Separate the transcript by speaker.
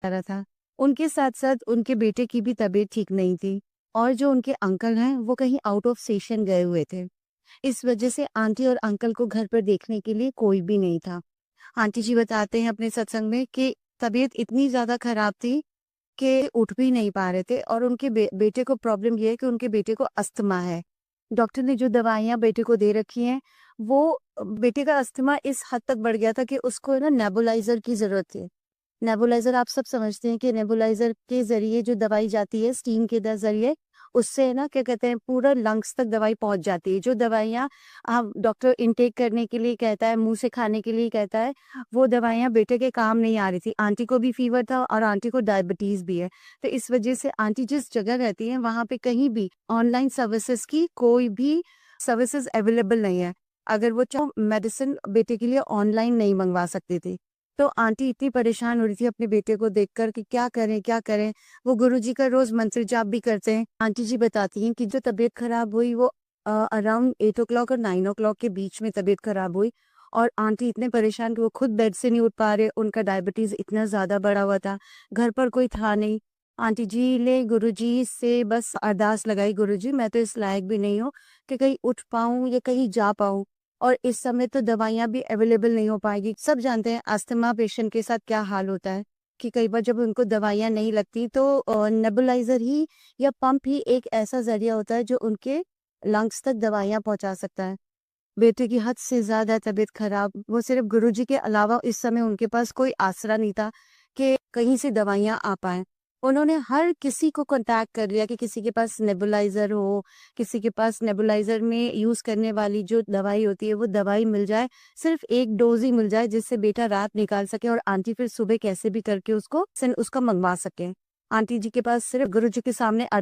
Speaker 1: रहा था। उनके साथ-साथ उनके बेटे की भी तबीयत ठीक नहीं थी और जो उनके अंकल हैं, वो कहीं आउट ऑफ स्टेशन गए हुए थे। इस वजह से आंटी और अंकल को घर पर देखने के लिए कोई भी नहीं था। आंटी जी बताते हैं अपने सत्संग में कि तबीयत इतनी ज़्यादा खराब थी कि उठ भी नहीं पा रहे थे और उनके बेटे को प्रॉब्लम ये है कि उनके बेटे को अस्थमा है। डॉक्टर ने जो दवाइयाँ बेटे को दे रखी हैं, वो बेटे का अस्थमा इस हद तक बढ़ गया था कि उसको ना नेबुलाइज़र की ज़रूरत थी। नेबुलाइज़र आप सब समझते हैं कि नेबुलाइज़र के ज़रिए जो दवाई जाती है स्टीम के ज़रिए, उससे ना क्या कहते हैं पूरा लंग्स तक दवाई पहुँच जाती है। जो दवाइयाँ डॉक्टर इनटेक करने के लिए कहता है, मुँह से खाने के लिए कहता है, वो दवाइयाँ बेटे के काम नहीं आ रही थी। आंटी को भी फ़ीवर था और आंटी को डायबिटीज़ भी है। तो इस वजह से आंटी जिस जगह रहती हैं, वहाँ पे कहीं भी ऑनलाइन सर्विसेज़ की कोई भी सर्विसेज़ अवेलेबल नहीं है। अगर वो चाहो मेडिसिन बेटे के लिए ऑनलाइन नहीं मँगवा सकती थी। तो आंटी इतनी परेशान हो रही थी अपने बेटे को देखकर कि क्या करें, क्या करें? वो गुरुजी का रोज़ मंत्र जाप भी करते हैं। आंटी जी बताती हैं कि जो तबीयत खराब हुई वो अराउंड 8 ओ क्लॉक और 9 ओ क्लॉक के बीच में तबीयत खराब हुई और आंटी इतने परेशान कि वो खुद बेड से नहीं उठ पा रहे, उनका डायबिटीज़ इतना ज़्यादा बढ़ा हुआ था, घर पर कोई था नहीं। आंटी जी ने गुरुजी से बस अरदास लगाई, गुरुजी मैं तो इस लायक भी नहीं हूँ कि कहीं उठ पाऊँ या कहीं जा पाऊँ। और इस समय तो दवाइयाँ भी अवेलेबल नहीं हो पाएगी। सब जानते हैं अस्थमा पेशेंट के साथ क्या हाल होता है कि कई बार जब उनको दवाइयाँ नहीं लगती तो नेबुलाइज़र ही या पंप ही एक ऐसा ज़रिया होता है जो उनके लंग्स तक दवाइयाँ पहुँचा सकता है। बेटे की हद से ज़्यादा तबीयत खराब, वो सिर्फ़ गुरुजी के अलावा इस समय उनके पास कोई आसरा नहीं था कि कहीं से दवाइयाँ आ पाएँ। उन्होंने हर किसी को कॉन्टैक्ट कर लिया कि किसी के पास नेबुलाइज़र हो, किसी के पास नेबुलाइज़र में यूज़ करने वाली जो दवाई होती है, वो दवाई मिल जाए, सिर्फ़ 1 डोज़ ही मिल जाए जिससे बेटा रात निकाल सके और आंटी फिर सुबह कैसे भी करके उसको उसका मँगवा सकें। आंटी जी के पास सिर्फ़ गुरुजी के सामने